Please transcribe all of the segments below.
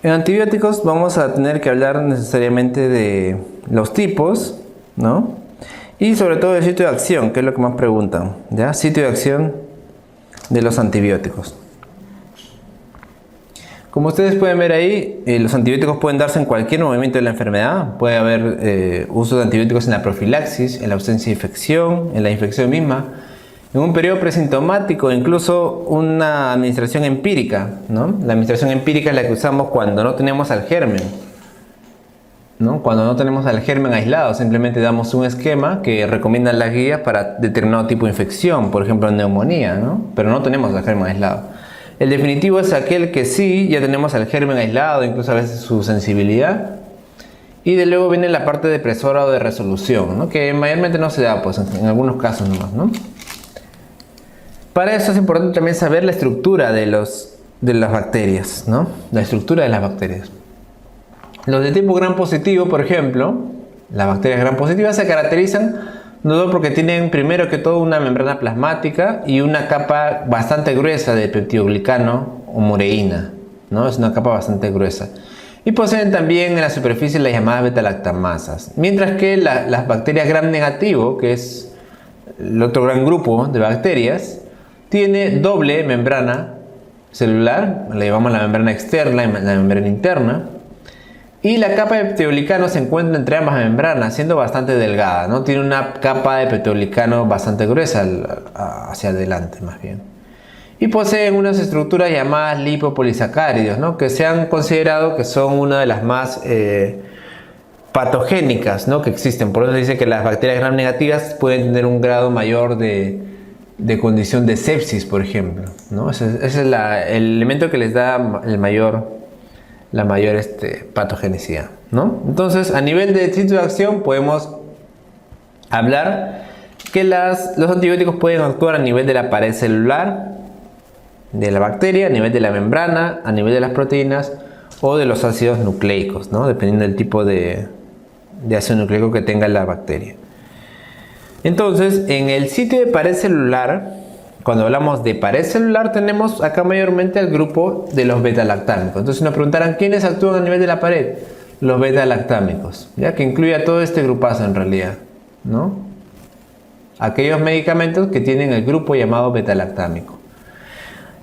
En antibióticos vamos a tener que hablar necesariamente de los tipos, ¿no? Y sobre todo el sitio de acción, que es lo que más preguntan, ¿ya? Sitio de acción de los antibióticos. Como ustedes pueden ver ahí, los antibióticos pueden darse en cualquier movimiento de la enfermedad. Puede haber uso de antibióticos en la profilaxis, en la ausencia de infección, en la infección misma, en un periodo presintomático, incluso una administración empírica, ¿no? La administración empírica es la que usamos cuando no tenemos al germen, ¿no? Cuando no tenemos al germen aislado, simplemente damos un esquema que recomiendan las guías para determinado tipo de infección, por ejemplo neumonía, ¿no? Pero no tenemos al germen aislado. El definitivo es aquel que sí, ya tenemos al germen aislado, incluso a veces su sensibilidad. Y de luego viene la parte depresora o de resolución, ¿no? Que mayormente no se da, pues en algunos casos nomás, ¿no? Para eso es importante también saber la estructura de las bacterias, ¿no? La estructura de las bacterias. Los de tipo gram positivo, por ejemplo, las bacterias gram positivas se caracterizan no solo porque tienen primero que todo una membrana plasmática y una capa bastante gruesa de peptidoglicano o mureína, ¿no? Es una capa bastante gruesa. Y poseen también en la superficie las llamadas beta-lactamasas. Mientras que las bacterias gram negativo, que es el otro gran grupo de bacterias, tiene doble membrana celular, le llamamos la membrana externa y la membrana interna. Y la capa de peptidoglicano se encuentra entre ambas membranas, siendo bastante delgada, ¿no? Tiene una capa de peptidoglicano bastante gruesa hacia adelante, más bien. Y poseen unas estructuras llamadas lipopolisacáridos, ¿no? Que se han considerado que son una de las más patogénicas, ¿no? Que existen. Por eso se dice que las bacterias gram negativas pueden tener un grado mayor de condición de sepsis, por ejemplo, ¿no? Ese es el elemento que les da la mayor patogenicidad, ¿no? Entonces, a nivel de sitio de acción podemos hablar que los antibióticos pueden actuar a nivel de la pared celular de la bacteria, a nivel de la membrana, a nivel de las proteínas o de los ácidos nucleicos, ¿no? Dependiendo del tipo de ácido nucleico que tenga la bacteria. Entonces, en el sitio de pared celular, cuando hablamos de pared celular, tenemos acá mayormente el grupo de los beta-lactámicos. Entonces nos preguntarán quiénes actúan a nivel de la pared. Los beta-lactámicos, ya que incluye a todo este grupazo en realidad, ¿no? Aquellos medicamentos que tienen el grupo llamado beta-lactámico.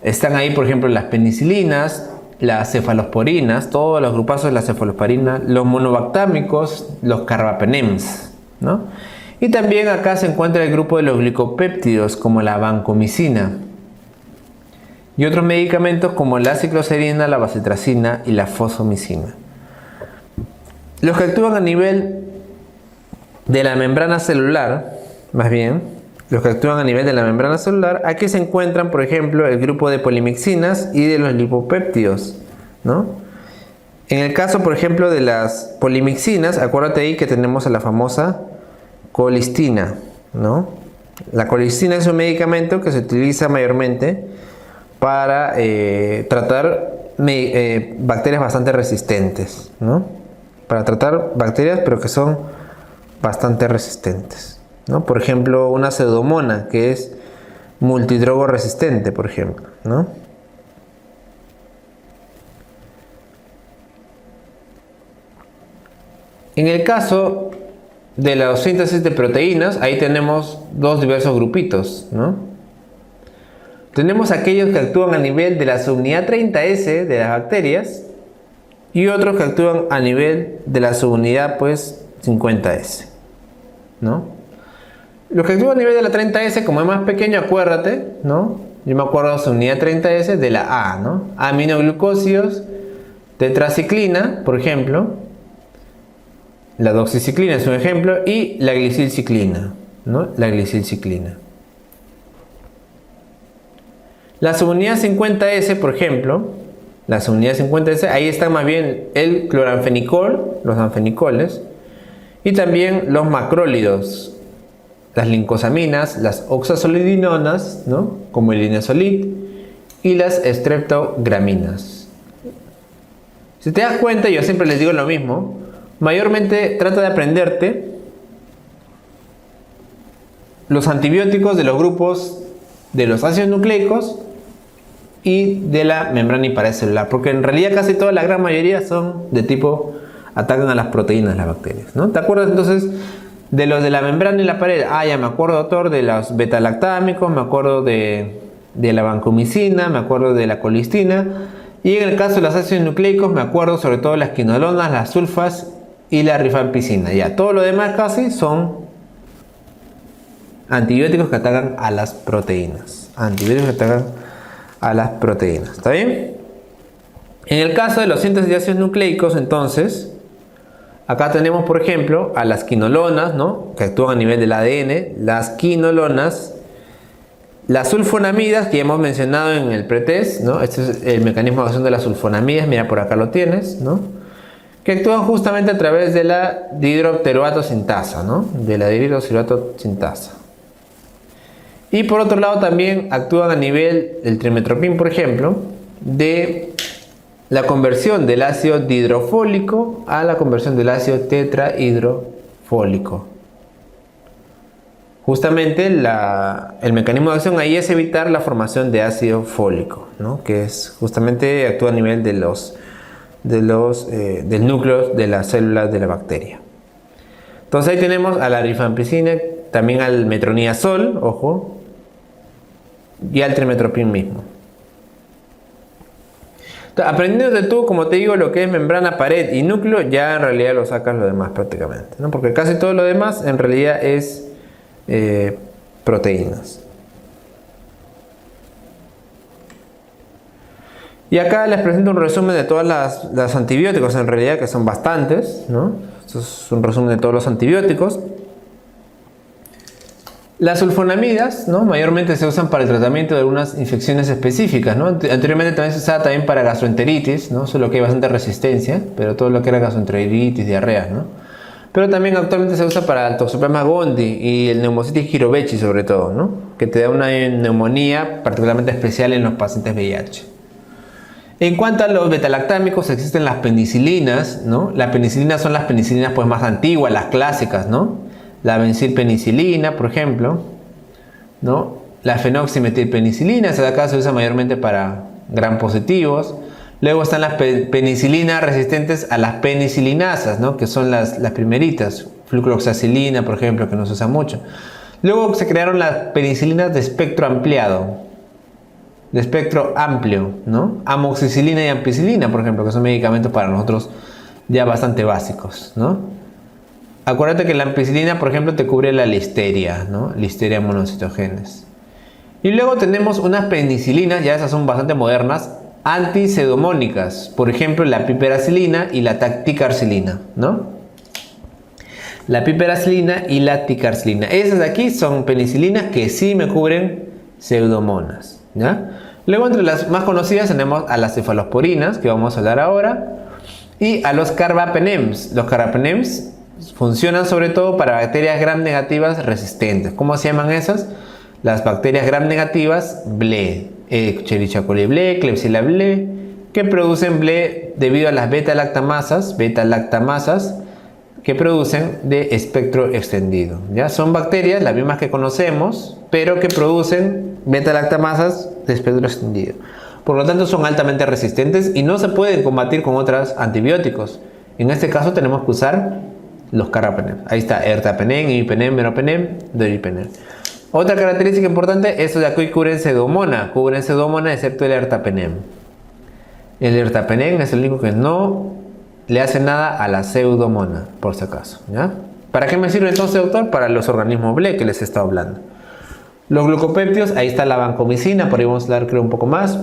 Están ahí, por ejemplo, las penicilinas, las cefalosporinas, todos los grupazos de la cefalosporina, los monobactámicos, los carbapenems, ¿no? Y también acá se encuentra el grupo de los glicopéptidos como la vancomicina y otros medicamentos como la cicloserina, la bacitracina y la fosfomicina. Los que actúan a nivel de la membrana celular, más bien, los que actúan a nivel de la membrana celular, aquí se encuentran, por ejemplo, el grupo de polimixinas y de los lipopéptidos, ¿no? En el caso, por ejemplo, de las polimixinas, acuérdate ahí que tenemos a la famosa colistina, ¿no? La colistina es un medicamento que se utiliza mayormente para tratar bacterias bastante resistentes, ¿no? Para tratar bacterias pero que son bastante resistentes, ¿no? Por ejemplo, una pseudomonas que es multidrogo resistente, por ejemplo, ¿no? En el caso de la síntesis de proteínas, ahí tenemos dos diversos grupitos, ¿no? Tenemos aquellos que actúan a nivel de la subunidad 30S de las bacterias y otros que actúan a nivel de la subunidad, pues, 50S, ¿no? Los que actúan a nivel de la 30S, como es más pequeño, acuérdate, ¿no? Yo me acuerdo de la subunidad 30S de la A, ¿no? Aminoglucósidos, tetraciclina, por ejemplo. La doxiciclina es un ejemplo y la glicilciclina, ¿no? La glicilciclina. La subunidad 50S, por ejemplo, la subunidad 50S, ahí está más bien el cloranfenicol, los anfenicoles, y también los macrólidos, las lincosaminas, las oxazolidinonas, ¿no? Como el linezolid, y las streptograminas. Si te das cuenta, yo siempre les digo lo mismo. Mayormente trata de aprenderte los antibióticos de los grupos de los ácidos nucleicos y de la membrana y pared celular, porque en realidad casi toda la gran mayoría son de tipo, atacan a las proteínas las bacterias, ¿no? ¿Te acuerdas entonces de los de la membrana y la pared? Ya me acuerdo, doctor, de los beta-lactámicos, me acuerdo de la vancomicina, me acuerdo de la colistina, y en el caso de los ácidos nucleicos me acuerdo sobre todo de las quinolonas, las sulfas y la rifampicina. Ya, todo lo demás casi son antibióticos que atacan a las proteínas. Antibióticos que atacan a las proteínas. ¿Está bien? En el caso de los síntesis de ácidos nucleicos, entonces, acá tenemos, por ejemplo, a las quinolonas, ¿no? Que actúan a nivel del ADN. Las quinolonas, las sulfonamidas, que ya hemos mencionado en el pretest, ¿no? Este es el mecanismo de acción de las sulfonamidas. Mira, por acá lo tienes, ¿no? Que actúan justamente a través de la dihidroteroato sintasa, ¿no? De la dihidroteroato sintasa. Y por otro lado también actúan a nivel del trimetoprim, por ejemplo, de la conversión del ácido dihidrofólico a la conversión del ácido tetrahidrofólico. Justamente el mecanismo de acción ahí es evitar la formación de ácido fólico, ¿no? Que es justamente actúa a nivel del núcleo de las células de la bacteria. Entonces ahí tenemos a la rifampicina, también al metronidazol, ojo, y al trimetoprim mismo. Entonces, aprendiendo tú, como te digo, lo que es membrana, pared y núcleo, ya en realidad lo sacas lo demás prácticamente, ¿no? Porque casi todo lo demás en realidad es proteínas. Y acá les presento un resumen de todos los antibióticos, en realidad, que son bastantes, ¿no? Esto es un resumen de todos los antibióticos. Las sulfonamidas, ¿no? Mayormente se usan para el tratamiento de algunas infecciones específicas, ¿no? Anteriormente también se usaba también para gastroenteritis, ¿no? Solo que hay bastante resistencia, pero todo lo que era gastroenteritis, diarrea, ¿no? Pero también actualmente se usa para el Toxoplasma gondii y el Pneumocystis jirovecii sobre todo, ¿no? Que te da una neumonía particularmente especial en los pacientes VIH. En cuanto a los betalactámicos, existen las penicilinas, ¿no? Las penicilinas son las penicilinas pues más antiguas, las clásicas, ¿no? La benzilpenicilina, por ejemplo, ¿no? La fenoximetilpenicilina, esa de acá se usa mayormente para gram positivos. Luego están las penicilinas resistentes a las penicilinasas, ¿no? Que son las primeritas. Flucloxacilina, por ejemplo, que no se usa mucho. Luego se crearon las penicilinas de espectro ampliado, de espectro amplio, ¿no? Amoxicilina y ampicilina, por ejemplo, que son medicamentos para nosotros ya bastante básicos, ¿no? Acuérdate que la ampicilina, por ejemplo, te cubre la listeria, ¿no? Listeria monocitogenes. Y luego tenemos unas penicilinas, ya esas son bastante modernas, antiseudomónicas, por ejemplo, la piperacilina y la ticarcilina, ¿no? La piperacilina y la ticarcilina. Esas de aquí son penicilinas que sí me cubren pseudomonas, ¿ya? Luego, entre las más conocidas tenemos a las cefalosporinas, que vamos a hablar ahora, y a los carbapenems. Los carbapenems funcionan sobre todo para bacterias gram negativas resistentes. ¿Cómo se llaman esas? Las bacterias gram negativas BLE, Escherichia coli BLE, Klebsiella BLE, que producen BLE debido a las beta-lactamasas que producen de espectro extendido, ¿ya? Son bacterias, las mismas que conocemos, pero que producen beta-lactamasas de espectro extendido. Por lo tanto, son altamente resistentes y no se pueden combatir con otros antibióticos. En este caso tenemos que usar los carbapenem. Ahí está, ertapenem, imipenem, meropenem, doripenem. Otra característica importante, estos de aquí cubren pseudomonas excepto el ertapenem. El ertapenem es el único que no le hace nada a la pseudomona, por si acaso, ¿ya? ¿Para qué me sirve entonces, doctor? Para los organismos BLE que les he estado hablando. Los glucopéptidos, ahí está la vancomicina, por ahí vamos a hablar creo un poco más,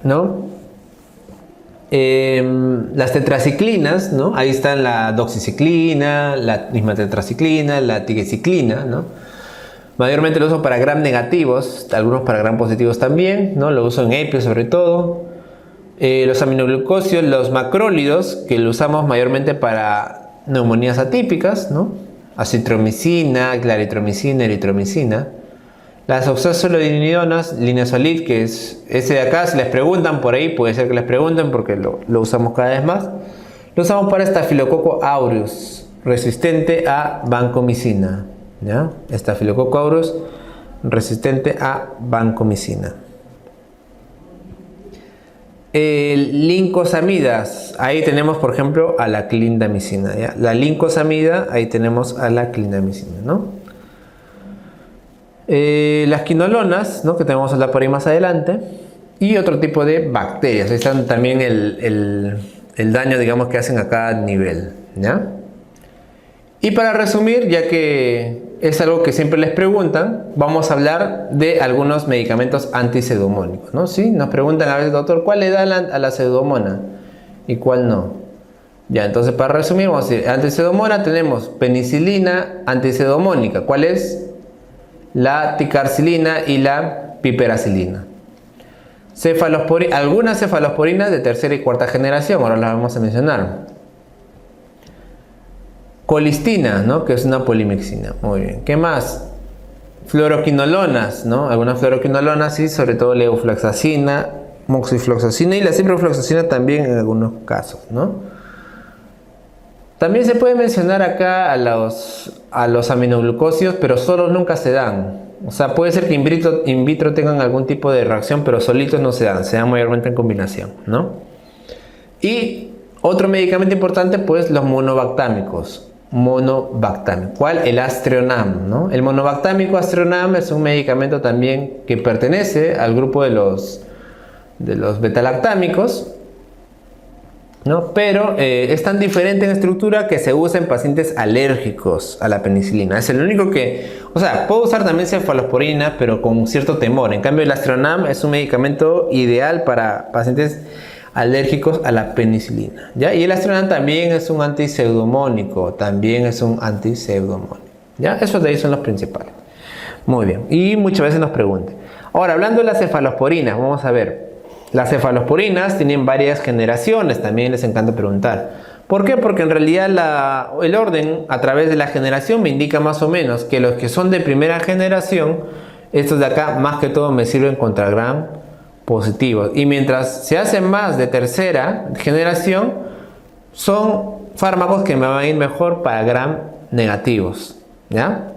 ¿no? Las tetraciclinas, ¿no? Ahí están la doxiciclina, la misma tetraciclina, la tigecyclina, ¿no? Mayormente lo uso para gram negativos, algunos para gram positivos también, ¿no? Lo uso en EPI sobre todo. Los aminoglucósidos, los macrólidos, que lo usamos mayormente para neumonías atípicas, ¿no? Acitromicina, claritromicina, eritromicina. Las oxazolidinidonas, linezolid, que es ese de acá, si les preguntan por ahí, puede ser que les pregunten porque lo usamos cada vez más. Lo usamos para Staphylococcus aureus, resistente a vancomicina, ¿ya? Staphylococcus aureus, resistente a vancomicina. Lincosamidas, ahí tenemos por ejemplo a la clindamicina, ¿ya? La lincosamida, ahí tenemos a la clindamicina, ¿no? Las quinolonas, ¿no? Que te vamos a hablar por ahí más adelante, y otro tipo de bacterias. Ahí están también el daño, digamos, que hacen a cada nivel, ¿ya? Y para resumir, ya que es algo que siempre les preguntan, vamos a hablar de algunos medicamentos antipseudomónicos, ¿no? ¿Sí? Nos preguntan a veces, doctor, ¿cuál le da a la pseudomona y cuál no? Ya, entonces para resumir, vamos a decir, antipseudomona tenemos penicilina antipseudomónica. ¿Cuál es? La ticarcilina y la piperacilina. Algunas cefalosporinas de tercera y cuarta generación, ahora las vamos a mencionar. Colistina, ¿no? Que es una polimixina. Muy bien. ¿Qué más? Fluoroquinolonas, ¿no? Algunas fluoroquinolonas, sí, sobre todo levofloxacina, moxifloxacina y la ciprofloxacina también en algunos casos, ¿no? También se puede mencionar acá a los aminoglucósidos, pero solos nunca se dan. O sea, puede ser que in vitro tengan algún tipo de reacción, pero solitos no se dan mayormente en combinación, ¿no? Y otro medicamento importante, pues los monobactámicos. ¿Cuál? El Aztreonam, ¿no? El monobactámico Aztreonam es un medicamento también que pertenece al grupo de los betalactámicos, ¿no? Pero es tan diferente en estructura que se usa en pacientes alérgicos a la penicilina. Es el único que, o sea, puedo usar también cefalosporina, pero con cierto temor. En cambio, el Aztreonam es un medicamento ideal para pacientes alérgicos a la penicilina, ¿ya? Y el Aztreonam también es un antipseudomónico, ¿ya? Esos de ahí son los principales. Muy bien, y muchas veces nos preguntan. Ahora, hablando de las cefalosporinas, vamos a ver. Las cefalosporinas tienen varias generaciones, también les encanta preguntar. ¿Por qué? Porque en realidad el orden a través de la generación me indica más o menos que los que son de primera generación, estos de acá más que todo me sirven contra gram positivos, y mientras se hacen más de tercera generación, son fármacos que me van a ir mejor para gram negativos, ¿ya?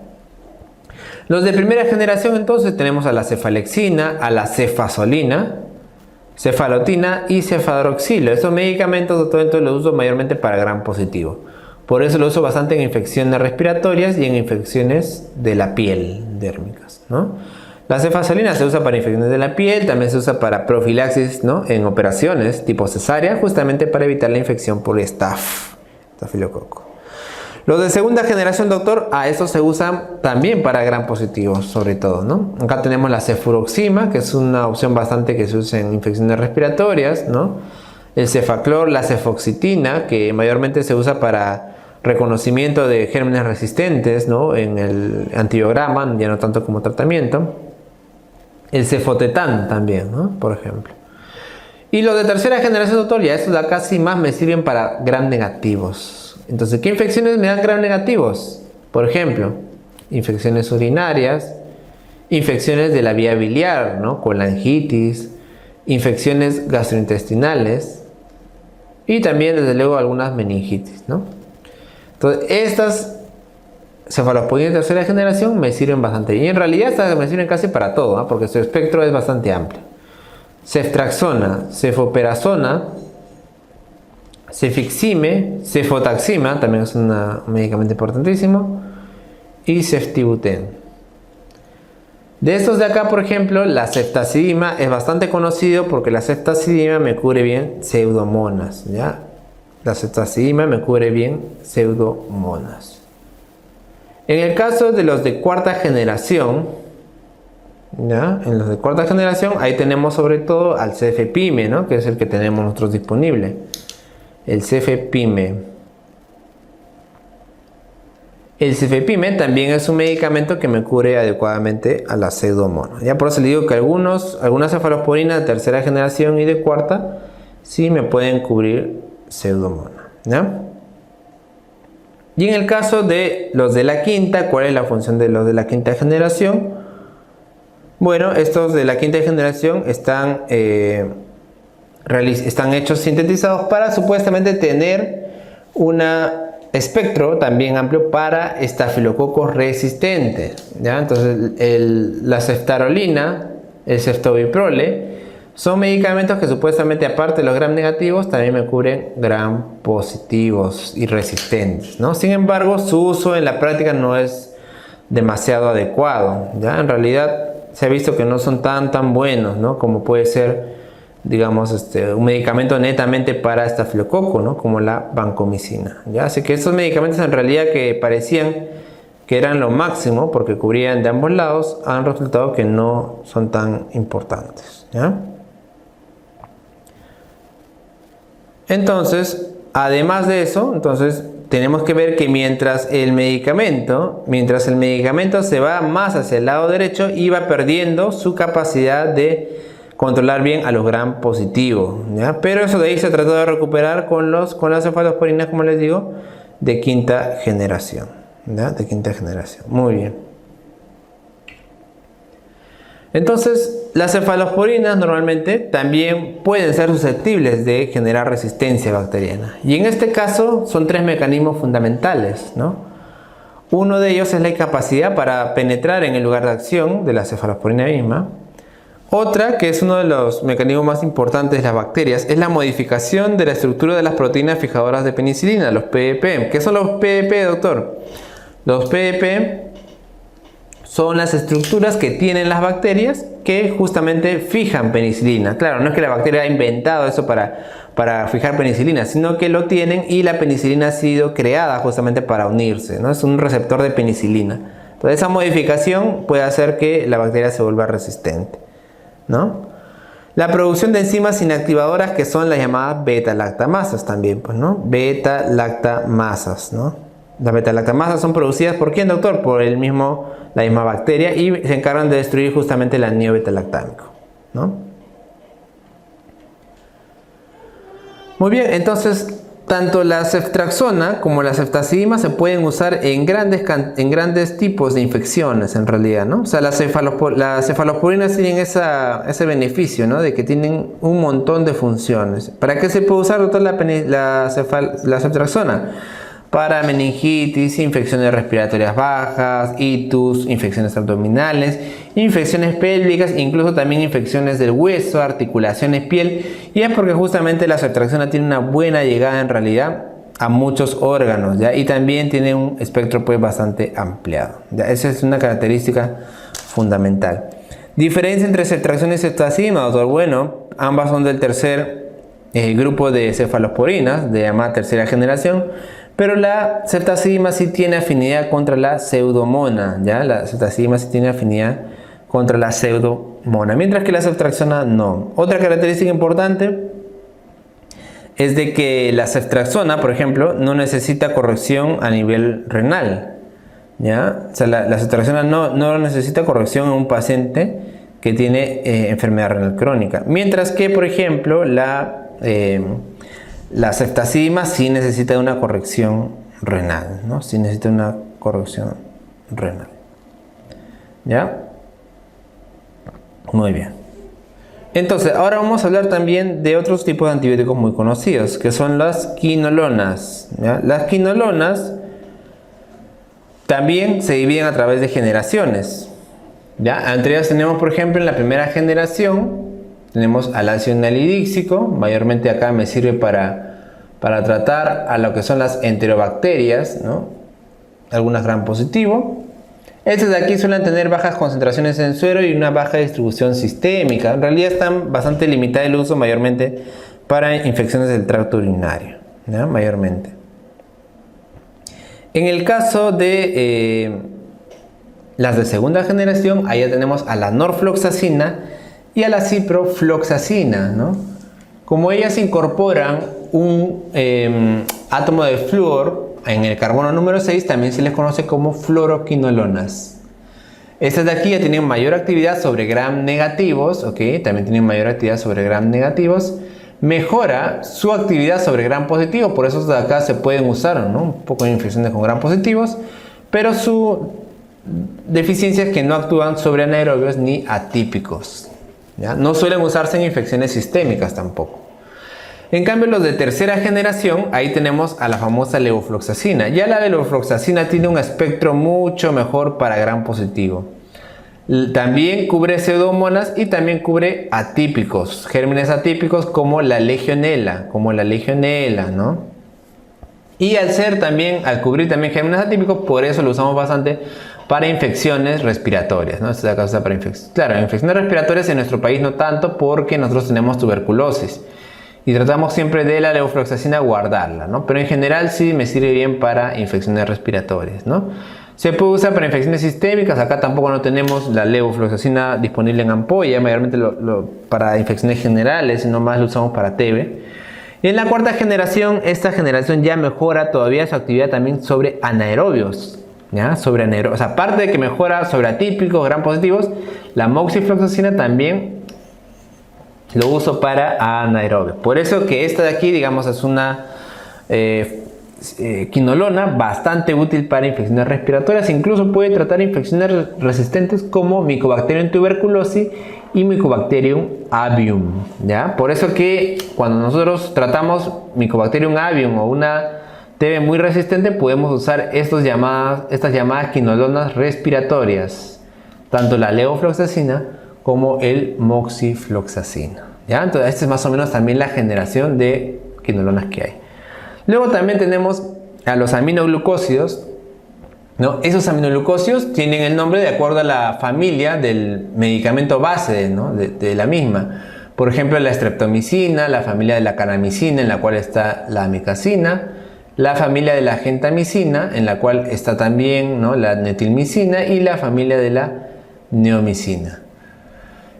Los de primera generación, entonces tenemos a la cefalexina, a la cefazolina, cefalotina y cefadroxilo. Esos medicamentos, doctor, entonces los uso mayormente para gram positivo. Por eso lo uso bastante en infecciones respiratorias y en infecciones de la piel dérmicas, ¿no? La cefazolina se usa para infecciones de la piel, también se usa para profilaxis, ¿no? En operaciones tipo cesárea, justamente para evitar la infección por estafilococo. Los de segunda generación, doctor, a estos se usan también para gram positivo, sobre todo, ¿no? Acá tenemos la cefuroxima, que es una opción bastante que se usa en infecciones respiratorias, ¿no? El cefaclor, la cefoxitina, que mayormente se usa para reconocimiento de gérmenes resistentes, ¿no? En el antibiograma, ya no tanto como tratamiento. El cefotetán también, ¿no? Por ejemplo. Y los de tercera generación, doctor, ya estos de acá sí más me sirven para gram negativos. Entonces, ¿qué infecciones me dan gram negativos? Por ejemplo, infecciones urinarias, infecciones de la vía biliar, ¿no? Colangitis, infecciones gastrointestinales y también, desde luego, algunas meningitis, ¿no? Entonces, estas cefalosporinas de tercera generación me sirven bastante. Y en realidad estas me sirven casi para todo, ¿eh? Porque su espectro es bastante amplio. Ceftraxona, cefoperazona, cefixime, cefotaxima, también es un medicamento importantísimo, y ceftibuten. De estos de acá, por ejemplo, la ceftazidima es bastante conocido porque la ceftazidima me cubre bien pseudomonas, ¿ya? La ceftazidima me cubre bien pseudomonas. En el caso de los de cuarta generación, ¿ya? En los de cuarta generación, ahí tenemos sobre todo al cefepime, ¿no? Que es el que tenemos nosotros disponible. El cefepime. El cefepime también es un medicamento que me cubre adecuadamente a la pseudomonas. Ya por eso le digo que algunas cefalosporinas de tercera generación y de cuarta sí me pueden cubrir pseudomonas, ¿ya? Y en el caso de los de la quinta, ¿cuál es la función de los de la quinta generación? Bueno, estos de la quinta generación están hechos sintetizados para supuestamente tener un espectro también amplio para estafilococos resistentes, ¿ya? Entonces la ceftarolina, el ceftobiprole, Son medicamentos que supuestamente, aparte de los gram negativos, también me cubren gram positivos y resistentes, ¿no? Sin embargo, su uso en la práctica no es demasiado adecuado, ¿ya? En realidad se ha visto que no son tan buenos, ¿no? Como puede ser, digamos, un medicamento netamente para estafilococo, ¿no? Como la vancomicina, ¿ya? Así que estos medicamentos en realidad que parecían que eran lo máximo porque cubrían de ambos lados, han resultado que no son tan importantes, ¿ya? Entonces, además de eso, tenemos que ver que mientras el medicamento se va más hacia el lado derecho, iba perdiendo su capacidad de controlar bien a los gram positivos, ¿ya? Pero eso de ahí se trató de recuperar con las cefalosporinas, como les digo, de quinta generación, ¿ya? De quinta generación. Muy bien. Entonces, las cefalosporinas normalmente también pueden ser susceptibles de generar resistencia bacteriana. Y en este caso son tres mecanismos fundamentales, ¿no? Uno de ellos es la incapacidad para penetrar en el lugar de acción de la cefalosporina misma. Otra, que es uno de los mecanismos más importantes de las bacterias, es la modificación de la estructura de las proteínas fijadoras de penicilina, los PEP. ¿Qué son los PEP, doctor? Los PEP son las estructuras que tienen las bacterias que justamente fijan penicilina. Claro, no es que la bacteria ha inventado eso para fijar penicilina, sino que lo tienen y la penicilina ha sido creada justamente para unirse, ¿no? Es un receptor de penicilina. Entonces esa modificación puede hacer que la bacteria se vuelva resistente, ¿no? La producción de enzimas inactivadoras, que son las llamadas beta-lactamasas también, pues, ¿no? Beta-lactamasas, ¿no? Las beta-lactamasas son producidas ¿por quién, doctor? Por la misma bacteria, y se encargan de destruir justamente el anillo beta-lactámico, ¿no? Muy bien, entonces tanto la ceftriaxona como la ceftazidima se pueden usar en grandes tipos de infecciones en realidad, ¿no? O sea, las cefalosporinas tienen ese beneficio, ¿no? De que tienen un montón de funciones. ¿Para qué se puede usar, doctor, la ceftriaxona? Para meningitis, infecciones respiratorias bajas, itus, infecciones abdominales, infecciones pélvicas, incluso también infecciones del hueso, articulaciones, piel. Y es porque justamente la ceftriaxona tiene una buena llegada en realidad a muchos órganos, ¿ya? Y también tiene un espectro pues bastante ampliado, ¿ya? Esa es una característica fundamental. Diferencia entre ceftriaxona y ceftazidima, doctor. Bueno, ambas son del tercer grupo de cefalosporinas, de llamada tercera generación. Pero la ceftazidima sí tiene afinidad contra la pseudomona, ¿ya? La ceftazidima sí tiene afinidad contra la pseudomona, mientras que la ceftriaxona no. Otra característica importante es de que la ceftriaxona, por ejemplo, no necesita corrección a nivel renal, ¿ya? O sea, la ceftriaxona no necesita corrección en un paciente que tiene enfermedad renal crónica, mientras que, por ejemplo, la ceftazidima sí necesita una corrección renal, ¿no? Sí necesita una corrección renal, ¿ya? Muy bien. Entonces, ahora vamos a hablar también de otros tipos de antibióticos muy conocidos, que son las quinolonas, ¿ya? Las quinolonas también se dividen a través de generaciones, ¿ya? Entre ellas tenemos, por ejemplo, en la primera generación tenemos al ácido nalidíxico. Mayormente acá me sirve para tratar a lo que son las enterobacterias, ¿no? Algunas gram positivo. Estos de aquí suelen tener bajas concentraciones en suero y una baja distribución sistémica. En realidad están bastante limitadas el uso mayormente para infecciones del tracto urinario, ¿no? Mayormente. En el caso de las de segunda generación, ahí ya tenemos a la norfloxacina y a la ciprofloxacina, ¿no? Como ellas incorporan un átomo de flúor en el carbono número 6, también se les conoce como fluoroquinolonas. Estas de aquí ya tienen mayor actividad sobre gram negativos, ¿ok? También tienen mayor actividad sobre gram negativos. Mejora su actividad sobre gram positivos, por eso de acá se pueden usar, ¿no? Un poco de infecciones con gram positivos, pero su deficiencia es que no actúan sobre anaerobios ni atípicos, ¿ya? No suelen usarse en infecciones sistémicas tampoco. En cambio, los de tercera generación, ahí tenemos a la famosa levofloxacina. Ya la levofloxacina tiene un espectro mucho mejor para gram positivo. También cubre pseudomonas y también cubre atípicos, gérmenes atípicos como la legionela, ¿no? Y al cubrir también gérmenes atípicos, por eso lo usamos bastante para infecciones respiratorias, ¿no? Esta es la causa para infecciones. Claro, infecciones respiratorias en nuestro país no tanto porque nosotros tenemos tuberculosis y tratamos siempre de la levofloxacina guardarla, ¿no? Pero en general sí me sirve bien para infecciones respiratorias, ¿no? Se puede usar para infecciones sistémicas, acá tampoco no tenemos la levofloxacina disponible en ampolla, mayormente para infecciones generales, nomás lo usamos para TB. Y en la cuarta generación, esta generación ya mejora todavía su actividad también sobre anaerobios, ¿ya? O sea, aparte de que mejora sobre atípicos, gram positivos, la moxifloxacina también lo uso para anaerobios. Por eso que esta de aquí, digamos, es una quinolona bastante útil para infecciones respiratorias. Incluso puede tratar infecciones resistentes como Mycobacterium tuberculosis y Mycobacterium avium, ¿ya? Por eso que cuando nosotros tratamos Mycobacterium avium o una TB muy resistente, podemos usar estas llamadas quinolonas respiratorias, tanto la levofloxacina como el moxifloxacina, ¿ya? Entonces esta es más o menos también la generación de quinolonas que hay. Luego también tenemos a los aminoglucósidos, ¿no? Esos aminoglucósidos tienen el nombre de acuerdo a la familia del medicamento base, ¿no? de la misma. Por ejemplo, la streptomicina, la familia de la kanamicina, en la cual está la amicacina, la familia de la gentamicina, en la cual está también, ¿no? la netilmicina, y la familia de la neomicina.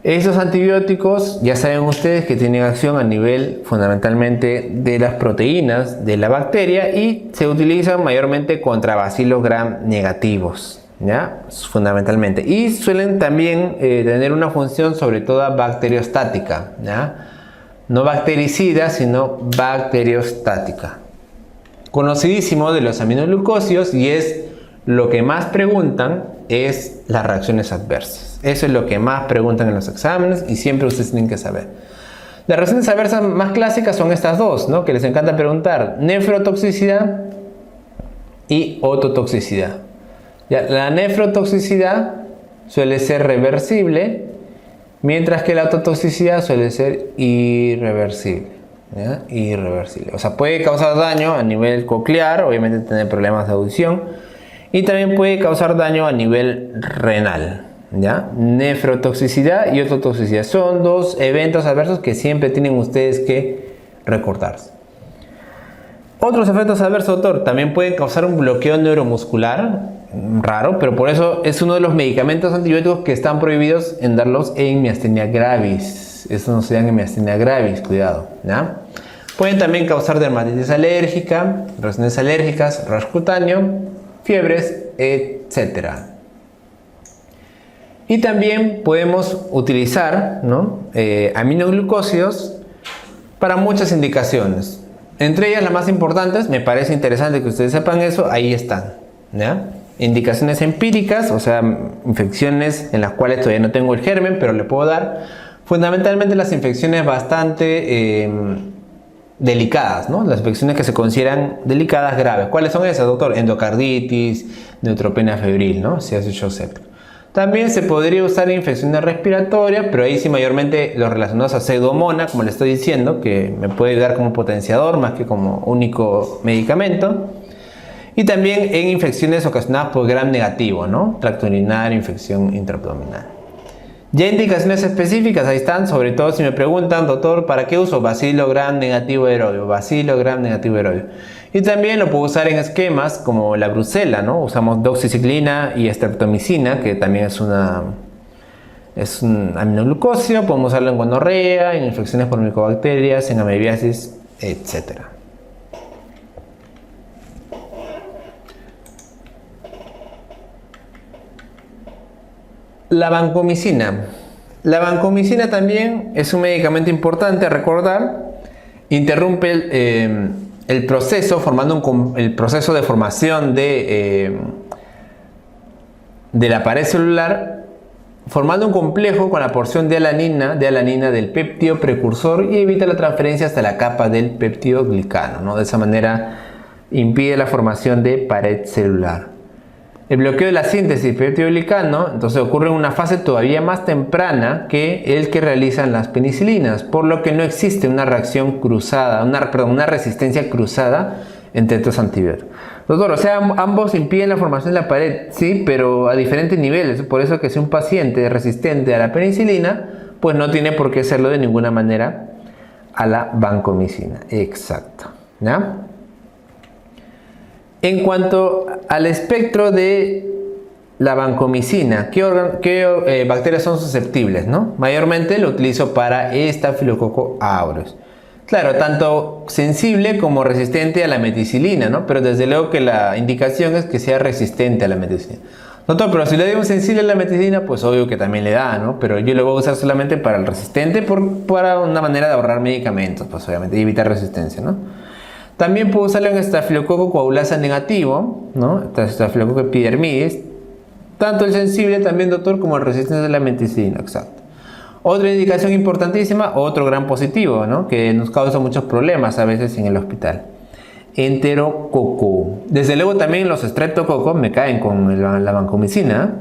Estos antibióticos ya saben ustedes que tienen acción a nivel fundamentalmente de las proteínas de la bacteria y se utilizan mayormente contra bacilos gram negativos, ¿ya? Fundamentalmente. Y suelen también tener una función sobre todo bacteriostática, ¿ya? No bactericida, sino bacteriostática. Conocidísimo de los aminoglucósidos, y es lo que más preguntan, es las reacciones adversas. Eso es lo que más preguntan en los exámenes y siempre ustedes tienen que saber. Las reacciones adversas más clásicas son estas dos, ¿no? Que les encanta preguntar: nefrotoxicidad y ototoxicidad. Ya, la nefrotoxicidad suele ser reversible, mientras que la ototoxicidad suele ser irreversible, ¿ya? Irreversible. O sea, puede causar daño a nivel coclear, obviamente tener problemas de audición, y también puede causar daño a nivel renal, ¿ya? Nefrotoxicidad y ototoxicidad son dos eventos adversos que siempre tienen ustedes que recordarse. Otros efectos adversos, doctor, también pueden causar un bloqueo neuromuscular, raro, pero por eso es uno de los medicamentos antibióticos que están prohibidos en darlos en miastenia gravis. Eso no se llama en miastenia gravis, cuidado, ¿ya? Pueden también causar dermatitis alérgica, reacciones alérgicas, rash cutáneo, fiebres, etc. Y también podemos utilizar, ¿no? Aminoglucósidos para muchas indicaciones. Entre ellas las más importantes, me parece interesante que ustedes sepan eso, ahí están, ¿ya? Indicaciones empíricas, o sea, infecciones en las cuales todavía no tengo el germen, pero le puedo dar. Fundamentalmente las infecciones bastante delicadas, ¿no? Las infecciones que se consideran delicadas, graves. ¿Cuáles son esas, doctor? Endocarditis, neutropenia febril, ¿no? Si has hecho séptico. También se podría usar en infecciones respiratorias, pero ahí sí mayormente los relacionados a pseudomonas, como le estoy diciendo, que me puede ayudar como potenciador más que como único medicamento. Y también en infecciones ocasionadas por gram negativo, ¿no? Tracto urinario, infección intraabdominal. Ya indicaciones específicas, ahí están, sobre todo si me preguntan, doctor, ¿para qué uso bacilo gram negativo aerobio? Bacilo gram negativo aerobio. Y también lo puedo usar en esquemas como la brucela, ¿no? Usamos doxiciclina y streptomicina, que también es un aminoglucósido. Podemos usarlo en gonorrea, en infecciones por micobacterias, en amebiasis, etc. La vancomicina. La vancomicina también es un medicamento importante a recordar. Interrumpe el proceso, el proceso de formación de la pared celular, formando un complejo con la porción de alanina del péptido precursor y evita la transferencia hasta la capa del péptidoglicano, ¿no? De esa manera impide la formación de pared celular. El bloqueo de la síntesis de peptidoglicano entonces ocurre en una fase todavía más temprana que el que realizan las penicilinas, por lo que no existe una reacción cruzada, una resistencia cruzada entre estos antibióticos. Doctor, o sea, ambos impiden la formación de la pared, sí, pero a diferentes niveles. Por eso que si un paciente es resistente a la penicilina, pues no tiene por qué serlo de ninguna manera a la vancomicina. Exacto. ¿Ya? En cuanto al espectro de la vancomicina, ¿qué bacterias son susceptibles, ¿no? Mayormente lo utilizo para Staphylococcus aureus. Claro, tanto sensible como resistente a la meticilina, ¿no? Pero desde luego que la indicación es que sea resistente a la meticilina. Doctor, pero si le doy un sensible a la meticilina, pues obvio que también le da, ¿no? Pero yo lo voy a usar solamente para el resistente, para una manera de ahorrar medicamentos, pues obviamente, y evitar resistencia, ¿no? También puedo usarlo en Staphylococcus coagulasa negativo, ¿no? Staphylococcus epidermidis. Tanto el sensible también, doctor, como el resistente a la meticilina, exacto. Otra indicación importantísima, otro gran positivo, ¿no? Que nos causa muchos problemas a veces en el hospital. Enterococo. Desde luego también los streptococos me caen con la vancomicina.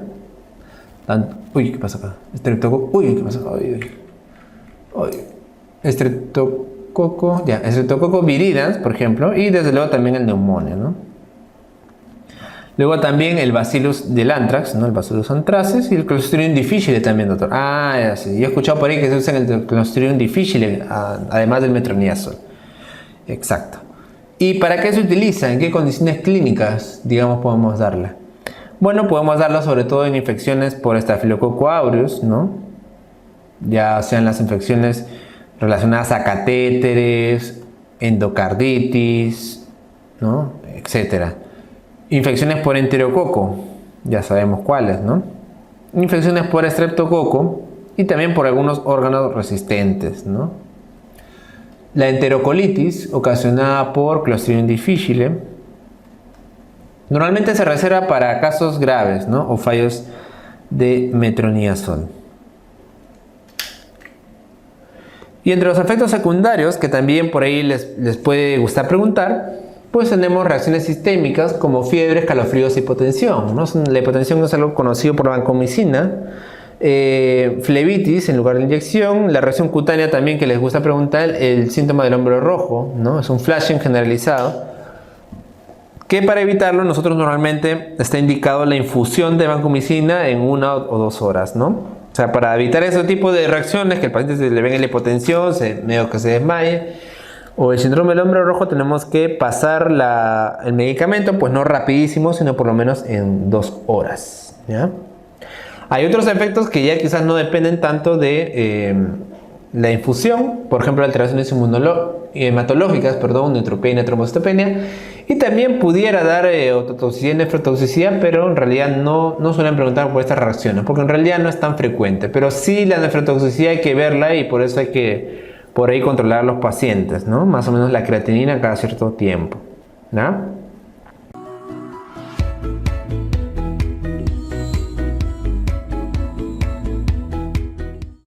Uy, ¿qué pasa acá? Streptococo. Uy, ¿qué pasa acá? Streptococo, ya, Streptococo viridans, por ejemplo, y desde luego también el neumonio, ¿no? Luego también el Bacillus del anthrax, ¿no? El Bacillus anthracis y el Clostridium difficile también, doctor. Ah, ya sí. Yo he escuchado por ahí que se usa el Clostridium difficile, además del metronidazol. Exacto. ¿Y para qué se utiliza? ¿En qué condiciones clínicas, digamos, podemos darla? Bueno, podemos darla sobre todo en infecciones por Staphylococcus aureus, ¿no? Ya sean las infecciones relacionadas a catéteres, endocarditis, ¿no? Etcétera. Infecciones por enterococo, ya sabemos cuáles, ¿no? Infecciones por estreptococo y también por algunos órganos resistentes, ¿no? La enterocolitis, ocasionada por Clostridium difficile, normalmente se reserva para casos graves, ¿no? O fallos de metronidazol. Y entre los efectos secundarios, que también por ahí les puede gustar preguntar, pues tenemos reacciones sistémicas como fiebre, escalofríos y hipotensión, ¿no? La hipotensión es algo conocido por la vancomicina, flebitis en lugar de inyección, la reacción cutánea también que les gusta preguntar, el síntoma del hombro rojo, ¿no? Es un flashing generalizado, que para evitarlo nosotros normalmente está indicado la infusión de vancomicina en 1 o 2 horas, ¿no? O sea, para evitar ese tipo de reacciones, que el paciente se le venga la hipotensión, medio que se desmaye, o el síndrome del hombro rojo, tenemos que pasar el medicamento, pues no rapidísimo, sino por lo menos en 2 horas, ¿ya? Hay otros efectos que ya quizás no dependen tanto de la infusión, por ejemplo, alteraciones hematológicas, neutropenia y trombocitopenia, y también pudiera dar ototoxicidad y nefrotoxicidad, pero en realidad no suelen preguntar por estas reacciones, porque en realidad no es tan frecuente, pero sí la nefrotoxicidad hay que verla y por eso hay que por ahí controlar a los pacientes, ¿no? Más o menos la creatinina cada cierto tiempo, ¿no?